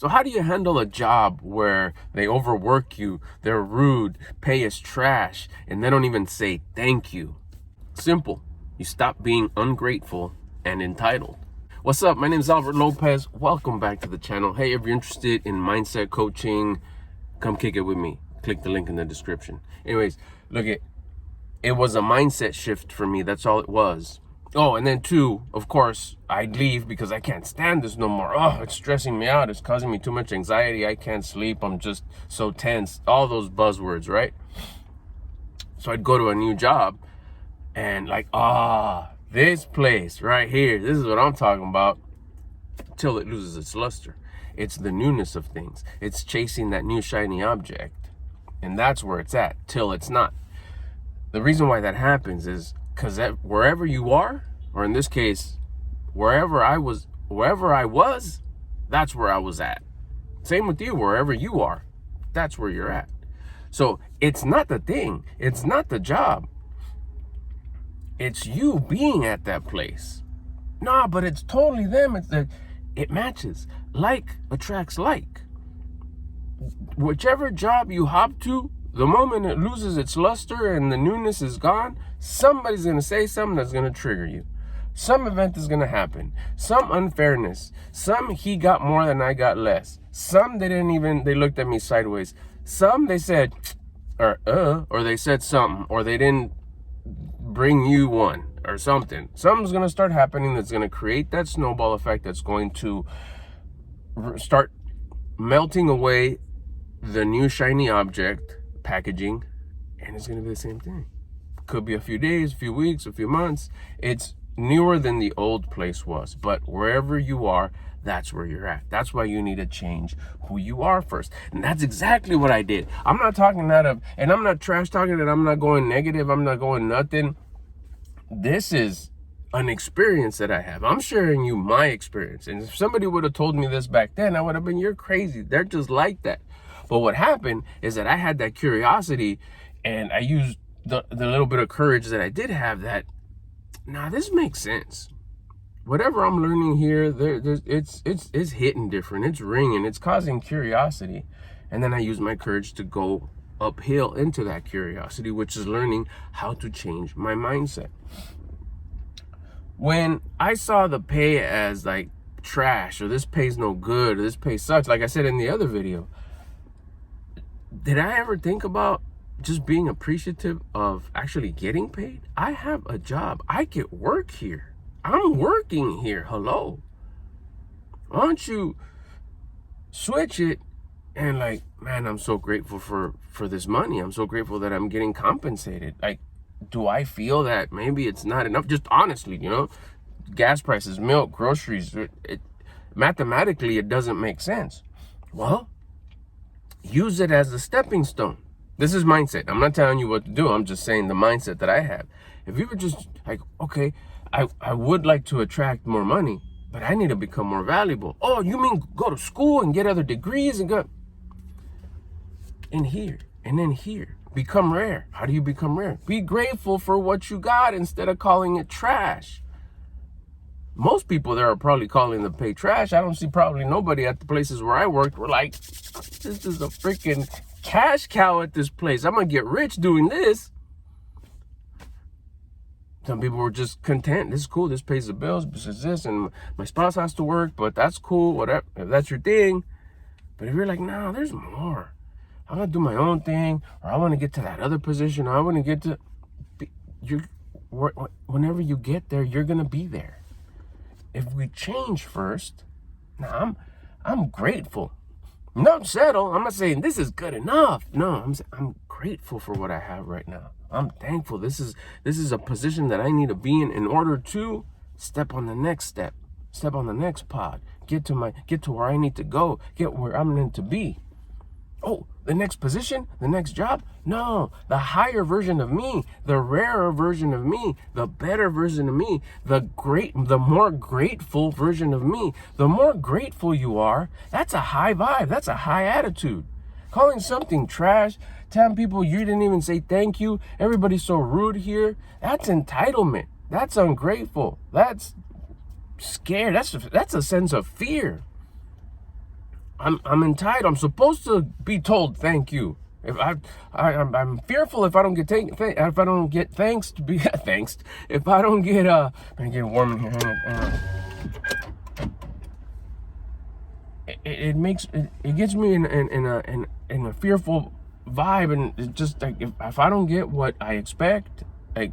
So how do you handle a job where they overwork you, they're rude, pay is trash, and they don't even say thank you? Simple. You stop being ungrateful and entitled. What's up? My name is Albert Lopez. Welcome back to the channel. Hey, if you're interested in mindset coaching, come kick it with me. Click the link in the description. Anyways, look, it was a mindset shift for me. That's all it was. Oh, and then two, of course, I'd leave because I can't stand this no more. Oh, it's stressing me out. It's causing me too much anxiety. I can't sleep. I'm just so tense. All those buzzwords, right? So I'd go to a new job and this place right here, this is what I'm talking about, till it loses its luster. It's the newness of things. It's chasing that new shiny object. And that's where it's at, till it's not. The reason why that happens is because wherever you are, or in this case, wherever I was, that's where I was at. Same with you, wherever you are, that's where you're at. So it's not the thing, it's not the job. It's you being at that place. Nah, but it's totally them. It matches. Like attracts like. Whichever job you hop to, the moment it loses its luster and the newness is gone, somebody's going to say something that's going to trigger you. Some event is going to happen. Some unfairness. Some he got more than I got less. Some they looked at me sideways. Some they said, or they said something, or they didn't bring you one or something. Something's going to start happening that's going to create that snowball effect that's going to start melting away the new shiny object packaging, and it's going to be the same thing. Could be a few days, a few weeks, a few months. It's newer than the old place was, but wherever you are, that's where you're at. That's why you need to change who you are first. And that's exactly what I did. I'm not talking and I'm not trash talking it. I'm not going negative. I'm not going nothing. This is an experience that I have. I'm sharing you my experience. And if somebody would have told me this back then, I would have been, you're crazy. They're just like that. But what happened is that I had that curiosity, and I used the little bit of courage that I did have, that, this makes sense. Whatever I'm learning here, it's hitting different. It's ringing. It's causing curiosity. And then I use my courage to go uphill into that curiosity, which is learning how to change my mindset. When I saw the pay as like trash, or this pays no good, or this pay sucks, like I said in the other video, did I ever think about just being appreciative of actually getting paid? I have a job. I get work here. I'm working here. Hello. Why don't you switch it and man, I'm so grateful for this money. I'm so grateful that I'm getting compensated. Do I feel that maybe it's not enough? Just honestly, gas prices, milk, groceries, mathematically, it doesn't make sense. Well, use it as a stepping stone. This is mindset. I'm not telling you what to do. I'm just saying the mindset that I have. If you were just okay, I would like to attract more money, but I need to become more valuable. Oh, you mean go to school and get other degrees and go in here and then here? Become rare. How do you become rare? Be grateful for what you got instead of calling it trash. Most people there are probably calling the pay trash. I don't see probably nobody at the places where I worked were like, this is a freaking cash cow at this place. I'm going to get rich doing this. Some people were just content. This is cool. This pays the bills. This is this. And my spouse has to work, but that's cool. Whatever. If that's your thing. But if you're like, no, there's more. I want to do my own thing. Or I want to get to that other position. Or I want to get to... Whenever you get there, you're going to be there. If we change first, I'm grateful. Not settle. I'm not saying this is good enough. No, I'm grateful for what I have right now. I'm thankful. This is a position that I need to be in order to step on the next step, step on the next pod, get to where I need to go, get where I'm meant to be. Oh, the next position, the next job? No, the higher version of me, the rarer version of me, the better version of me, the more grateful version of me. The more grateful you are, that's a high vibe, that's a high attitude. Calling something trash, telling people you didn't even say thank you, everybody's so rude here, that's entitlement. That's ungrateful. That's scared. That's a sense of fear. I'm entitled. I'm supposed to be told thank you. If I'm fearful if I don't get if I don't get thanks to be thanks. If I don't get man, get warm in here. It gets me in a fearful vibe, and it's just like if I don't get what I expect, I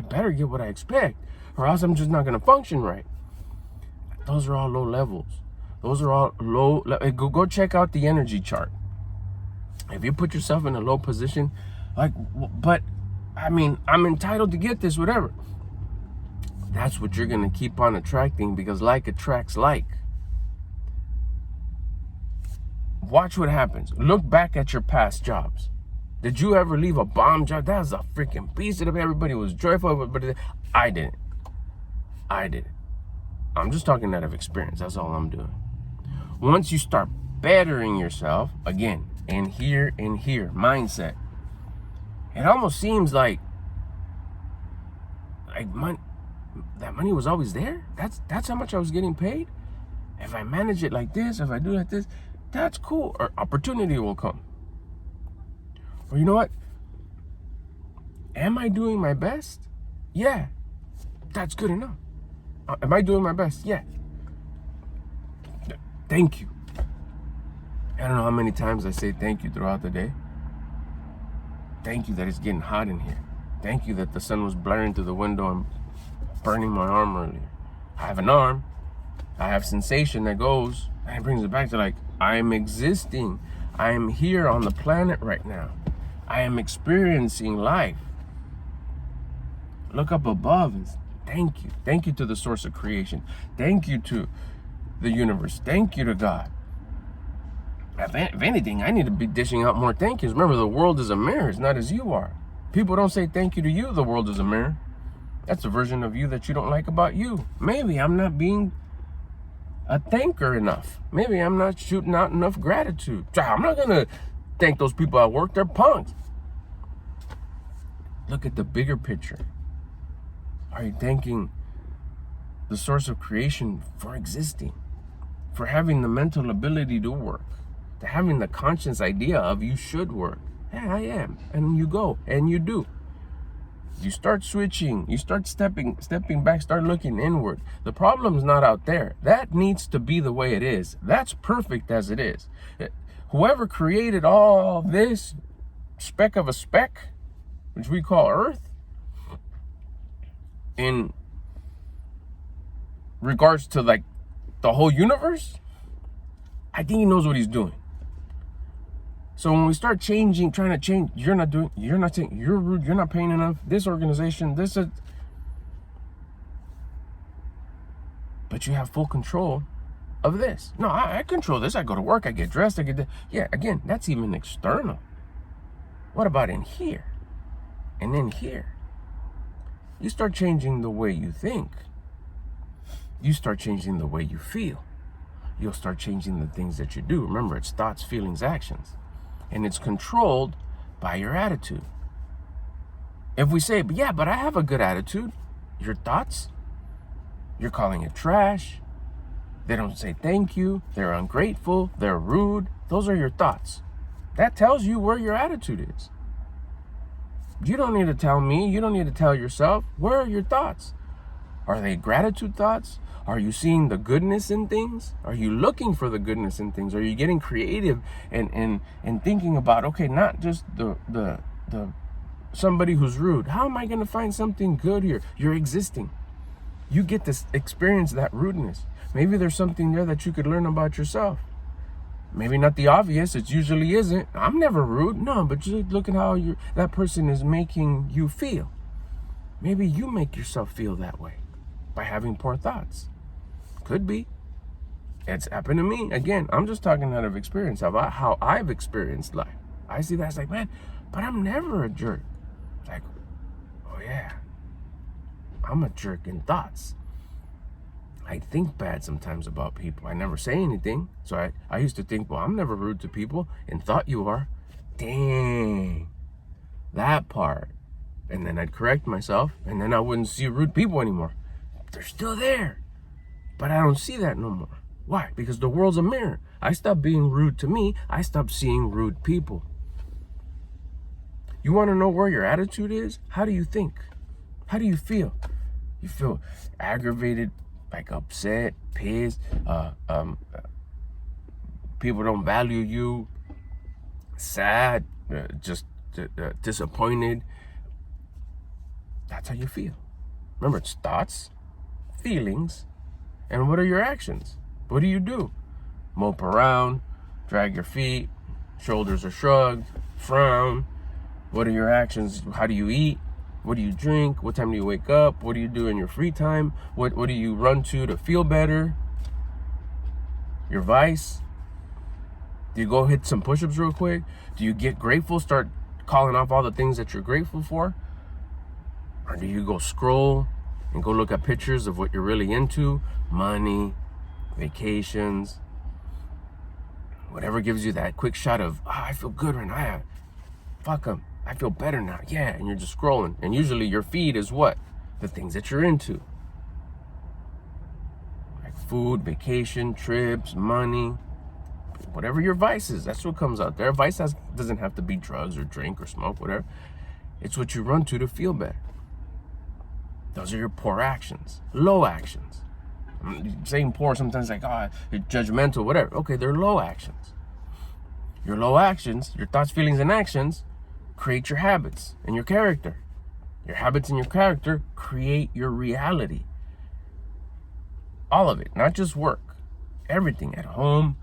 better get what I expect, or else I'm just not gonna function right. Those are all low levels. Those are all low. Go check out the energy chart. If you put yourself in a low position, but I mean, I'm entitled to get this, whatever. That's what you're gonna keep on attracting, because like attracts like. Watch what happens. Look back at your past jobs. Did you ever leave a bomb job? That was a freaking piece of it. Everybody was joyful, but I didn't. I'm just talking out of experience. That's all I'm doing. Once you start bettering yourself, again, in here, mindset, it almost seems like that money was always there. That's how much I was getting paid. If I manage it like this, if I do it like this, that's cool. Or opportunity will come. Or you know what? Am I doing my best? Yeah. That's good enough. Am I doing my best? Yeah. Thank you. I don't know how many times I say thank you throughout the day. Thank you that it's getting hot in here. Thank you that the sun was blaring through the window and burning my arm earlier. I have an arm. I have sensation that goes, and it brings it back to like, I am existing. I am here on the planet right now. I am experiencing life. Look up above and thank you. Thank you to the source of creation. Thank you to the universe. Thank you to God. If anything, I need to be dishing out more thank yous. Remember, the world is a mirror. It's not as you are. People don't say thank you to you. The world is a mirror. That's a version of you that you don't like about you. Maybe I'm not being a thanker enough. Maybe I'm not shooting out enough gratitude. I'm not going to thank those people at work. They're punks. Look at the bigger picture. Are you thanking the source of creation for existing, for having the mental ability to work, to having the conscious idea of you should work? Yeah, I am. And you go and you do. You start switching, you start stepping back, start looking inward. The problem's not out there. That needs to be the way it is. That's perfect as it is. Whoever created all this speck of a speck, which we call Earth, in regards to like the whole universe, I think he knows what he's doing. So when we start trying to change, you're not saying you're rude, you're not paying enough, this organization, but you have full control of this. No, I control this. I go to work, I get dressed, I get that. Yeah, again, that's even external. What about in here? And in here? You start changing the way you think. You start changing the way you feel. You'll start changing the things that you do. Remember, it's thoughts, feelings, actions. And it's controlled by your attitude. If we say, but I have a good attitude, your thoughts, you're calling it trash. They don't say thank you. They're ungrateful. They're rude. Those are your thoughts. That tells you where your attitude is. You don't need to tell me. You don't need to tell yourself. Where are your thoughts? Are they gratitude thoughts? Are you seeing the goodness in things? Are you looking for the goodness in things? Are you getting creative and thinking about, okay, not just the somebody who's rude. How am I going to find something good here? You're existing. You get to experience that rudeness. Maybe there's something there that you could learn about yourself. Maybe not the obvious. It usually isn't. I'm never rude. No, but just look at how that person is making you feel. Maybe you make yourself feel that way by having poor thoughts. Could be. It's happened to me. Again, I'm just talking out of experience about how I've experienced life. I see that. It's like, man, but I'm never a jerk. It's like, oh yeah, I'm a jerk in thoughts. I think bad sometimes about people. I never say anything. So I used to think, well, I'm never rude to people, and thought you are. Dang. That part. And then I'd correct myself, and then I wouldn't see rude people anymore. They're still there. But I don't see that no more. Why? Because the world's a mirror. I stopped being rude to me. I stopped seeing rude people. You want to know where your attitude is? How do you think? How do you feel? You feel aggravated, like upset, pissed, people don't value you, sad, just disappointed. That's how you feel. Remember, it's thoughts, feelings, and what are your actions? What do? Mope around, drag your feet, shoulders are shrugged, frown. What are your actions? How do you eat? What do you drink? What time do you wake up? What do you do in your free time? What do you run to feel better? Your vice? Do you go hit some push-ups real quick? Do you get grateful, start calling off all the things that you're grateful for? Or do you go scroll and go look at pictures of what you're really into? Money, vacations, whatever gives you that quick shot of, I feel good right now. Fuck them. I feel better now. Yeah, and you're just scrolling. And usually your feed is what? The things that you're into. Like food, vacation, trips, money, whatever your vice is, that's what comes out there. Vice doesn't have to be drugs or drink or smoke, whatever. It's what you run to feel better. Those are your poor actions, low actions. I'm saying poor sometimes like, you're judgmental, whatever. Okay, they're low actions. Your low actions, your thoughts, feelings, and actions create your habits and your character. Your habits and your character create your reality. All of it, not just work. Everything at home,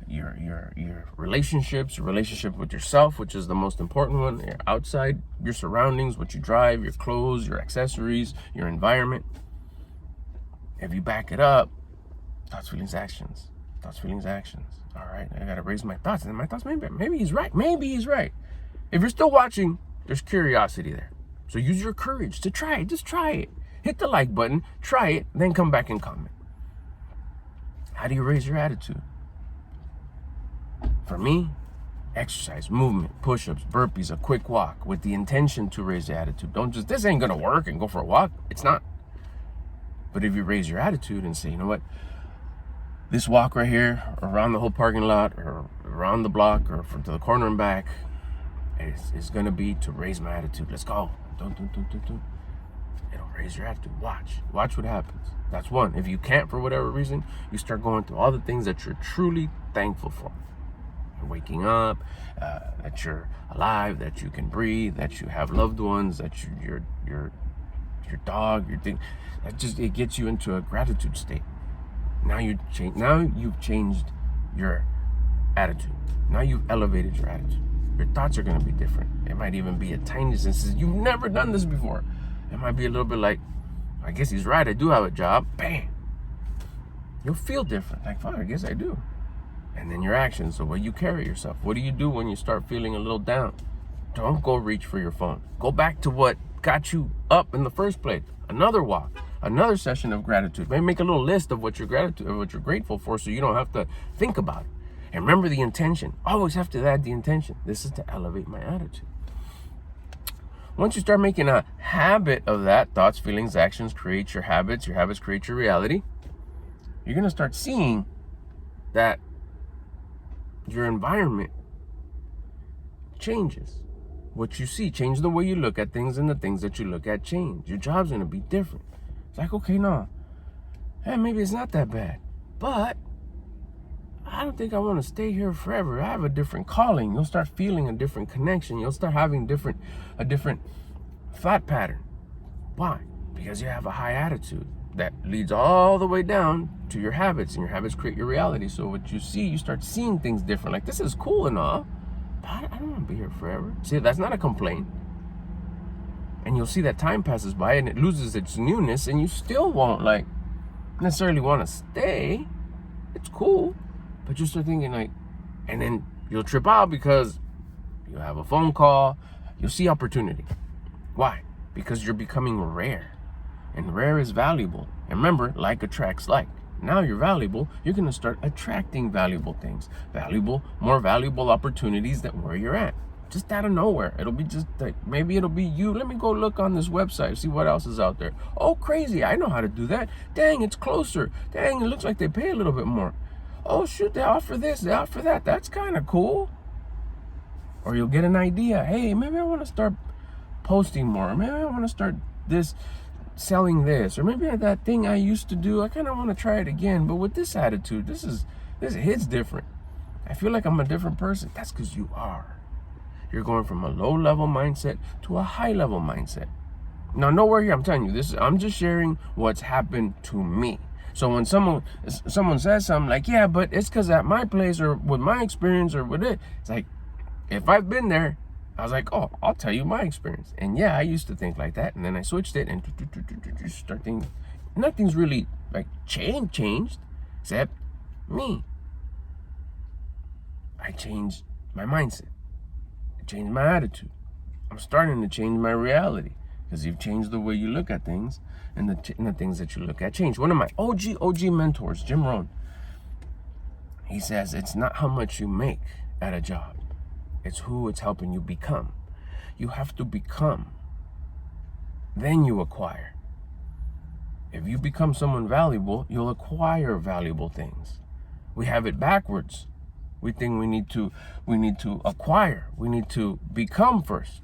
your relationships, your relationship with yourself, which is the most important one, your outside, your surroundings, what you drive, your clothes, your accessories, your environment. If you back it up, thoughts, feelings, actions. Thoughts, feelings, actions. All right, I gotta raise my thoughts. And my thoughts, maybe he's right. Maybe he's right. If you're still watching, there's curiosity there. So use your courage to try it. Just try it. Hit the like button, try it, then come back and comment. How do you raise your attitude? For me, exercise, movement, push-ups, burpees, a quick walk with the intention to raise the attitude. Don't just, this ain't gonna work and go for a walk. It's not. But if you raise your attitude and say, you know what, this walk right here, around the whole parking lot, or around the block, or to the corner and back, is gonna be to raise my attitude. Let's go. Don't. It'll raise your attitude. Watch what happens. That's one. If you can't for whatever reason, you start going through all the things that you're truly thankful for. You're waking up, that you're alive, that you can breathe, that you have loved ones, that your dog, your thing. It gets you into a gratitude state. Now you've changed your attitude. Now you've elevated your attitude. Your thoughts are going to be different. It might even be a tiny sense. You've never done this before. It might be a little bit like, I guess he's right. I do have a job. Bam. You'll feel different. Like, fuck, I guess I do. And then your actions, the way you carry yourself. What do you do when you start feeling a little down? Don't go reach for your phone. Go back to what got you up in the first place. Another walk. Another session of gratitude. Maybe make a little list of what you're grateful for, so you don't have to think about it. And remember the intention. Always have to add the intention. This is to elevate my attitude. Once you start making a habit of that, thoughts, feelings, actions create your habits create your reality, you're going to start seeing that your environment changes. What you see, change the way you look at things, and the things that you look at change. Your job's going to be different. It's like, okay, no, hey, maybe it's not that bad, but I don't think I want to stay here forever. I have a different calling. You'll start feeling a different connection. You'll start having a different thought pattern. Why? Because you have a high attitude that leads all the way down to your habits, and your habits create your reality. So what you see, you start seeing things different. Like, this is cool and all, but I don't want to be here forever. See, that's not a complaint. And you'll see that time passes by and it loses its newness, and you still won't necessarily want to stay. It's cool, but you start thinking and then you'll trip out because you have a phone call. You'll see opportunity. Why? Because you're becoming rare, and rare is valuable. And remember, like attracts like. Now you're valuable. You're going to start attracting valuable things, more valuable opportunities than where you're at. Just out of nowhere. It'll be just like, maybe it'll be you. Let me go look on this website, see what else is out there. Oh, crazy. I know how to do that. Dang, it's closer. Dang, it looks like they pay a little bit more. oh shoot, they offer this, they offer that. That's kind of cool. Or you'll get an idea. Hey, maybe I want to start posting more. Maybe I want to start selling this. Or maybe that thing I used to do, I kind of want to try it again. But with this attitude, this hits different. I feel like I'm a different person. That's because you are. You're going from a low-level mindset to a high-level mindset. Now, nowhere here, I'm telling you, I'm just sharing what's happened to me. So when someone says something like, yeah, but it's because at my place or with my experience or with it, it's like, if I've been there, I was like, oh, I'll tell you my experience. And yeah, I used to think like that. And then I switched it and start thinking, nothing's really like changed except me. I changed my mindset. I changed my attitude. I'm starting to change my reality because you've changed the way you look at things, and the things that you look at change. One of my OG mentors, Jim Rohn, he says, it's not how much you make at a job. It's who it's helping you become. You have to become. Then you acquire. If you become someone valuable, you'll acquire valuable things. We have it backwards. We think we need to acquire. We need to become first.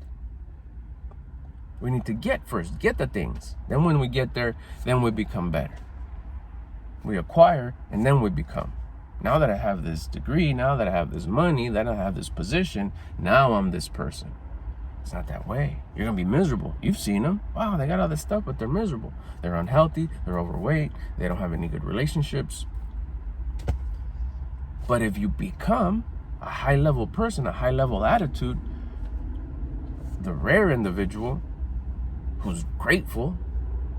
We need to get first, get the things. Then when we get there, then we become better. We acquire and then we become. Now that I have this degree, now that I have this money, that I have this position, now I'm this person. It's not that way. You're going to be miserable. You've seen them. Wow, they got all this stuff, but they're miserable. They're unhealthy. They're overweight. They don't have any good relationships. But if you become a high-level person, a high-level attitude, the rare individual who's grateful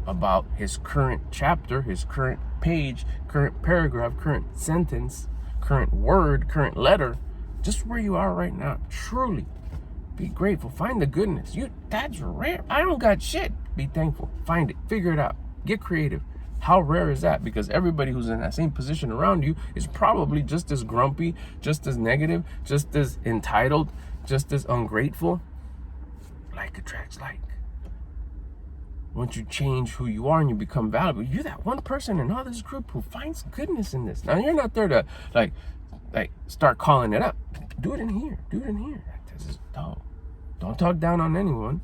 about his current chapter, his current page, current paragraph, current sentence, current word, current letter, just where you are right now. Truly be grateful. Find the goodness. That's rare. I don't got shit. Be thankful. Find it. Figure it out. Get creative. How rare is that? Because everybody who's in that same position around you is probably just as grumpy, just as negative, just as entitled, just as ungrateful. Like attracts like. Once you change who you are and you become valuable, you're that one person in all this group who finds goodness in this. Now, you're not there to like start calling it up. Do it in here. Do it in here. This is dope. Don't talk down on anyone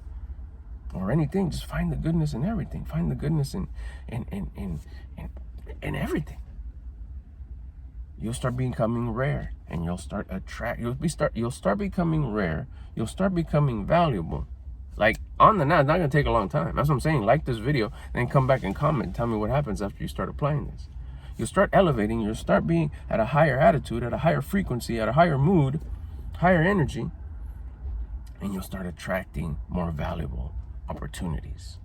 or anything. Just find the goodness in everything. Find the goodness in everything. You'll start becoming rare, and you'll start becoming rare. You'll start becoming valuable. Like, on the night, it's not going to take a long time. That's what I'm saying. Like this video, then come back and comment. Tell me what happens after you start applying this. You'll start elevating. You'll start being at a higher attitude, at a higher frequency, at a higher mood, higher energy. And you'll start attracting more valuable opportunities.